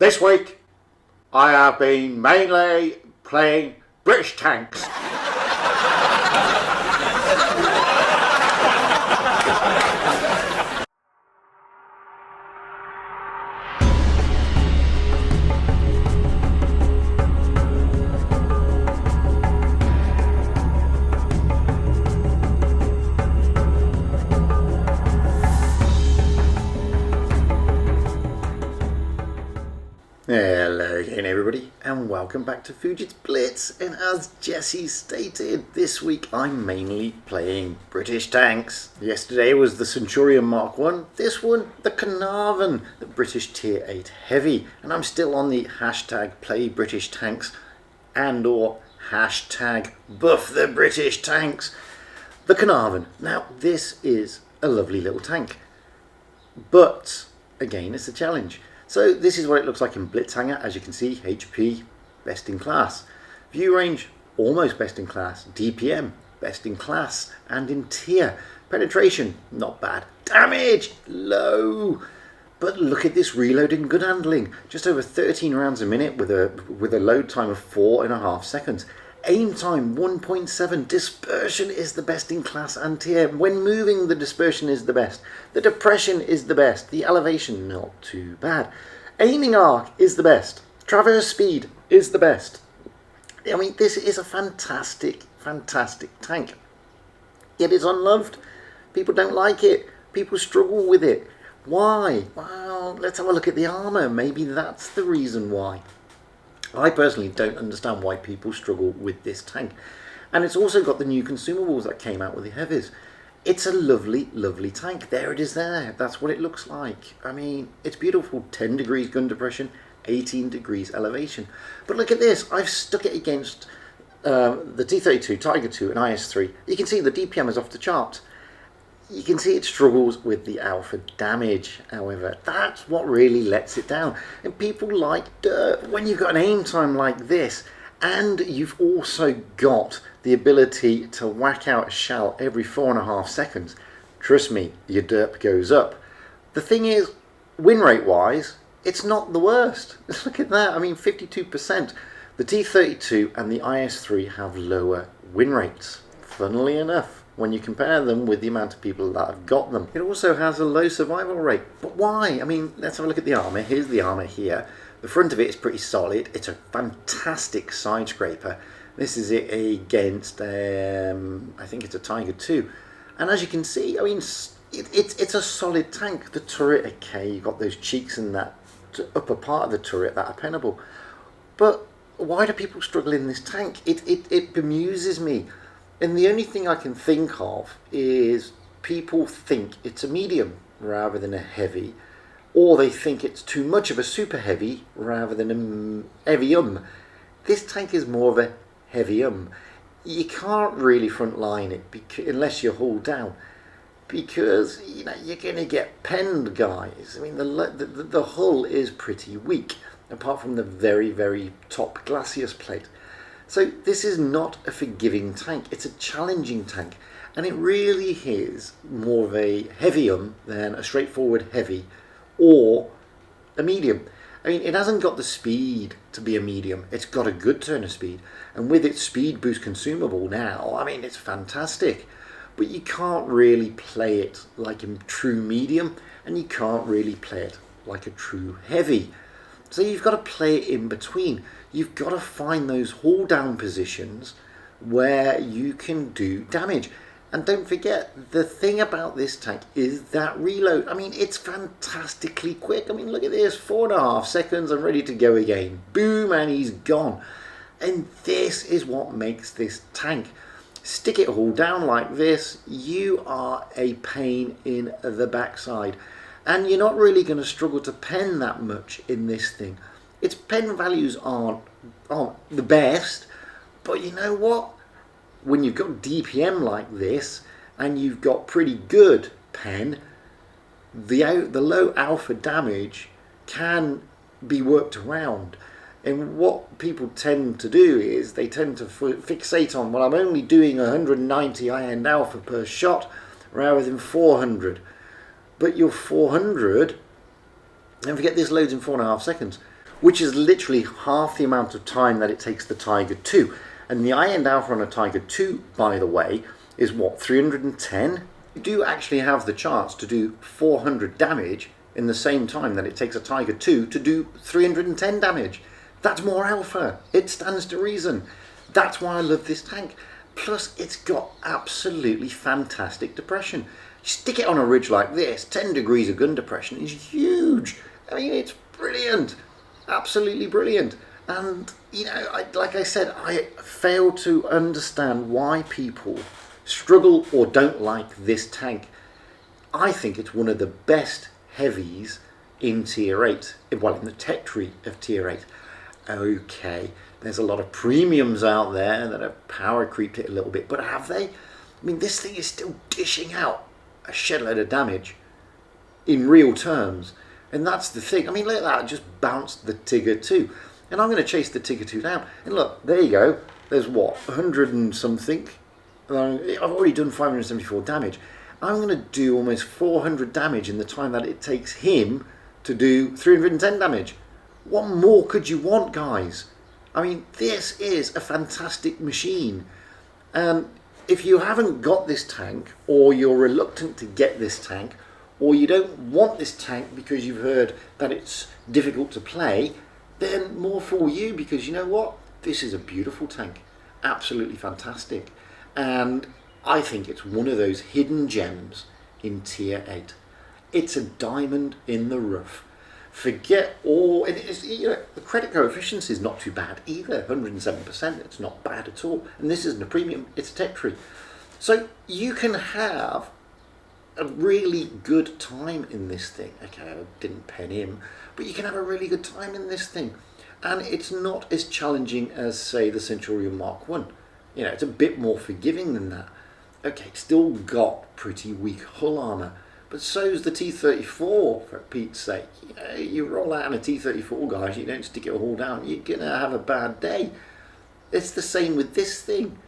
This week, I have been mainly playing British tanks. Hello again everybody and welcome back to Fugit's Blitz, and as Jesse stated, this week I'm mainly playing British tanks. Yesterday was the Centurion Mark 1, this one the Caernarvon, the British Tier VIII Heavy, and I'm still on the hashtag play British tanks and or hashtag buff the British tanks. The Caernarvon, now this is a lovely little tank, but again it's a challenge. So this is what it looks like in Blitz Hanger. As you can see, HP, best in class. View range, almost best in class. DPM, best in class. And in tier. Penetration, not bad. Damage, low. But look at this reload and good handling. Just over 13 rounds a minute with a load time of 4.5 seconds. Aim time 1.7. Dispersion is the best in class and tier. When moving, the dispersion is the best. The depression is the best. The elevation, not too bad. Aiming arc is the best. Traverse speed is the best. I mean, this is a fantastic, fantastic tank. Yet it's unloved. People don't like it. People struggle with it. Why? Well, let's have a look at the armour. Maybe that's the reason why. I personally don't understand why people struggle with this tank. And it's also got the new consumables that came out with the heavies. It's a lovely, lovely tank. There it is there. That's what it looks like. I mean, it's beautiful. 10 degrees gun depression, 18 degrees elevation. But look at this. I've stuck it against the T-32, Tiger II and IS-3. You can see the DPM is off the charts. You can see it struggles with the alpha damage, however. That's what really lets it down. And people like dirt. When you've got an aim time like this, and you've also got the ability to whack out a shell every 4.5 seconds, trust me, your derp goes up. The thing is, win rate wise, it's not the worst. Look at that, I mean 52%. The T-32 and the IS-3 have lower win rates, funnily enough, when you compare them with the amount of people that have got them. It also has a low survival rate. But why? I mean, let's have a look at the armour. Here's the armour here. The front of it is pretty solid. It's a fantastic side scraper. This is it against, I think it's a Tiger II. And as you can see, I mean, it's a solid tank. The turret, okay, you've got those cheeks and that upper part of the turret that are pennable. But why do people struggle in this tank? It bemuses me. And the only thing I can think of is people think it's a medium rather than a heavy, or they think it's too much of a super heavy rather than a heavy. This tank is more of a heavy. You can't really frontline it unless you hold down, because you know you're going to get penned, guys. I mean, the hull is pretty weak, apart from the very, very top glacis plate. So this is not a forgiving tank, it's a challenging tank, and it really is more of a heavy than a straightforward heavy or a medium. I mean, it hasn't got the speed to be a medium, it's got a good turn of speed, and with its speed boost consumable now, I mean, it's fantastic. But you can't really play it like a true medium, and you can't really play it like a true heavy. So you've got to play it in between. You've got to find those haul down positions where you can do damage. And don't forget, the thing about this tank is that reload. I mean, it's fantastically quick. I mean, look at this, 4.5 seconds, I'm ready to go again. Boom, and he's gone. And this is what makes this tank. Stick it all down like this, you are a pain in the backside. And you're not really going to struggle to pen that much in this thing. Its pen values aren't the best, but you know what? When you've got DPM like this, and you've got pretty good pen, the low alpha damage can be worked around. And what people tend to do is they tend to fixate on, well, I'm only doing 190 high-end alpha per shot rather than 400. But your 400, don't forget this loads in 4.5 seconds. which is literally half the amount of time that it takes the Tiger II. And the high-end alpha on a Tiger II, by the way, is what, 310? You do actually have the chance to do 400 damage in the same time that it takes a Tiger II to do 310 damage. That's more alpha. It stands to reason. That's why I love this tank. Plus, it's got absolutely fantastic depression. You stick it on a ridge like this, 10 degrees of gun depression is huge. I mean, it's brilliant. Absolutely brilliant. And, you know, like I said, I fail to understand why people struggle or don't like this tank. I think it's one of the best heavies in Tier 8. Well, in the tech tree of Tier 8. Okay, there's a lot of premiums out there that have power creeped it a little bit, but have they? I mean, this thing is still dishing out a shed load of damage in real terms. And that's the thing. I mean, look at that. It just bounced the Tiger II. And I'm going to chase the Tiger II down. And look, there you go. There's what, 100 and something? I've already done 574 damage. I'm going to do almost 400 damage in the time that it takes him to do 310 damage. What more could you want, guys? I mean, this is a fantastic machine. And if you haven't got this tank, or you're reluctant to get this tank, or you don't want this tank because you've heard that it's difficult to play, then more for you, because you know what? This is a beautiful tank. Absolutely fantastic. And I think it's one of those hidden gems in Tier 8. It's a diamond in the rough. Forget all, and it's, you know, the credit coefficient is not too bad either, 107%, it's not bad at all. And this isn't a premium, it's a tech tree. So you can have a really good time in this thing. Okay, I didn't pen him, but you can have a really good time in this thing. And it's not as challenging as, say, the Centurion Mark 1. You know, it's a bit more forgiving than that. Okay, still got pretty weak hull armour, but so's the T-34, for Pete's sake. You know, you roll out on a T-34, guys, you don't stick it all down, you're going to have a bad day. It's the same with this thing.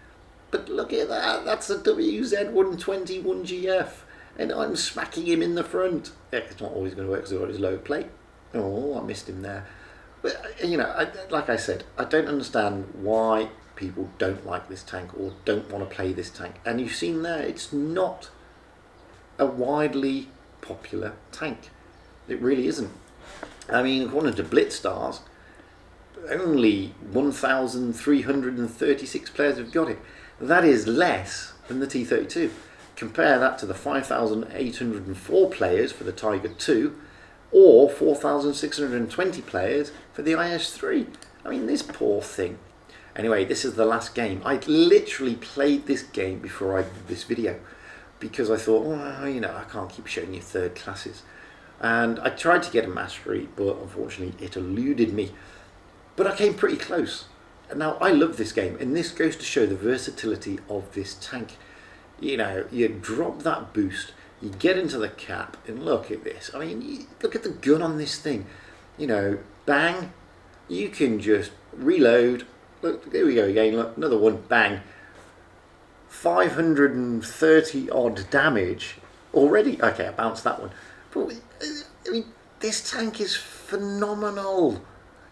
But look at that, that's a WZ-120 1GF, and I'm smacking him in the front. It's not always going to work because I've got his low plate. Oh, I missed him there. But, you know, like I said, I don't understand why people don't like this tank or don't want to play this tank. And you've seen there, it's not a widely popular tank. It really isn't. I mean, according to Blitz stars, only 1,336 players have got it. That is less than the T-32. Compare that to the 5,804 players for the Tiger II, or 4,620 players for the IS-3. I mean, this poor thing. Anyway, this is the last game. I literally played this game before I did this video, because I thought, well, you know, I can't keep showing you third classes. And I tried to get a mastery, but unfortunately it eluded me. But I came pretty close. And now I love this game, and this goes to show the versatility of this tank. You know, you drop that boost, you get into the cap, and look at this. I mean, look at the gun on this thing. You know, bang, you can just reload. Look, there we go again, look, another one, bang. 530 odd damage already. Okay, I bounced that one. But, I mean, this tank is phenomenal.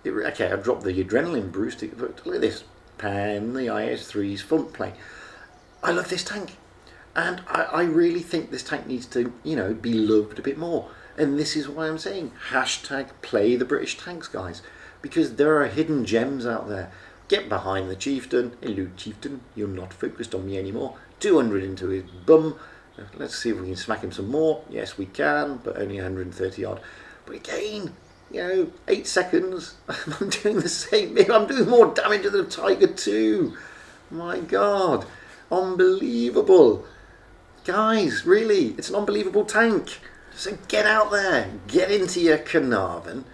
Okay, I've dropped the adrenaline boost, but look at this. Pan, the IS-3's front plane. I love this tank. And I really think this tank needs to, you know, be loved a bit more. And this is why I'm saying, hashtag play the British tanks, guys. Because there are hidden gems out there. Get behind the chieftain. Hello, chieftain. You're not focused on me anymore. 200 into his bum. Let's see if we can smack him some more. Yes, we can, but only 130 odd. But again, you know, 8 seconds. I'm doing the same thing. I'm doing more damage than the Tiger II. My God. Unbelievable. Guys, really, it's an unbelievable tank. So get out there. Get into your Caernarvon.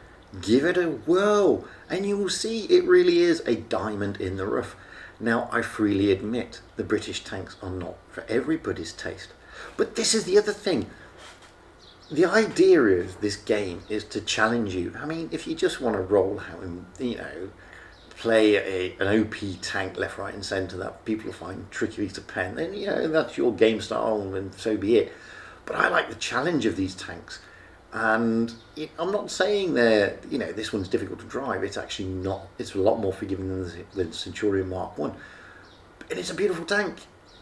Give it a whirl. And you will see it really is a diamond in the rough. Now, I freely admit the British tanks are not for everybody's taste. But this is the other thing. The idea of this game is to challenge you. I mean, if you just want to roll out and, you know, play an OP tank left, right and centre that people find tricky to pen, then, you know, that's your game style and so be it. But I like the challenge of these tanks. And I'm not saying that, this one's difficult to drive. It's actually not. It's a lot more forgiving than the Centurion Mark 1. And it's a beautiful tank.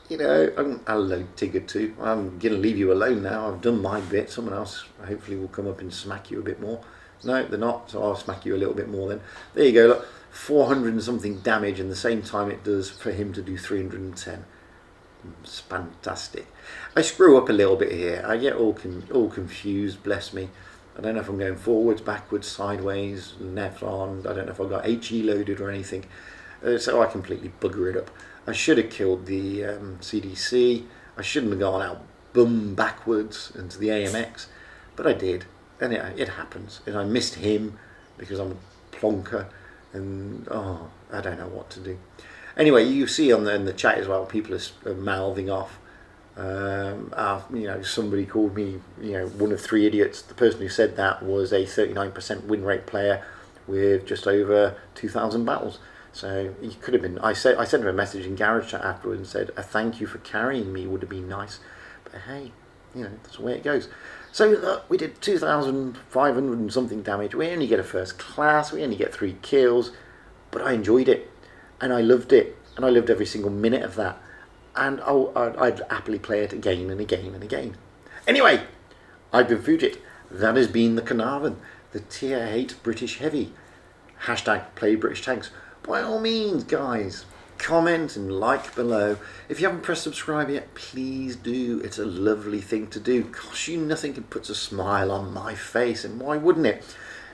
Hello, Tigger 2. I'm going to leave you alone now. I've done my bit. Someone else hopefully will come up and smack you a bit more. No, they're not, so I'll smack you a little bit more then. There you go, look. 400 and something damage in the same time it does for him to do 310. It's fantastic. I screw up a little bit here. I get all confused, bless me. I don't know if I'm going forwards, backwards, sideways, left on. I don't know if I've got HE loaded or anything. So I completely bugger it up. I should have killed the CDC. I shouldn't have gone out boom backwards into the AMX. But I did. And it happens. And I missed him because I'm a plonker. And I don't know what to do. Anyway, you see in the chat as well, people are mouthing off. Somebody called me, one of 3 idiots. The person who said that was a 39% win rate player with just over 2,000 battles. So he could have been. I sent him a message in Garage Chat afterwards and said a thank you for carrying me would have been nice. But hey, that's the way it goes. So we did 2,500 and something damage. We only get a first class. We only get 3 kills, but I enjoyed it, and I loved it, and I loved every single minute of that. And I'd happily play it again and again and again. Anyway, I've been Fugit. That has been the Caernarvon, the Tier 8 British Heavy. Hashtag play British tanks. By all means, guys, comment and like below. If you haven't pressed subscribe yet, please do. It's a lovely thing to do. Costs you nothing and puts a smile on my face, and why wouldn't it?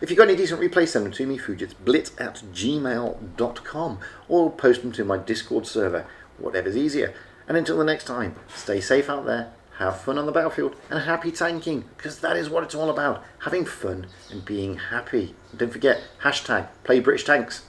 If you've got any decent replays, send them to me, fugitsblitz@gmail.com, or post them to my Discord server, whatever's easier. And until the next time, stay safe out there, have fun on the battlefield, and happy tanking, because that is what it's all about, having fun and being happy. And don't forget, hashtag play British tanks.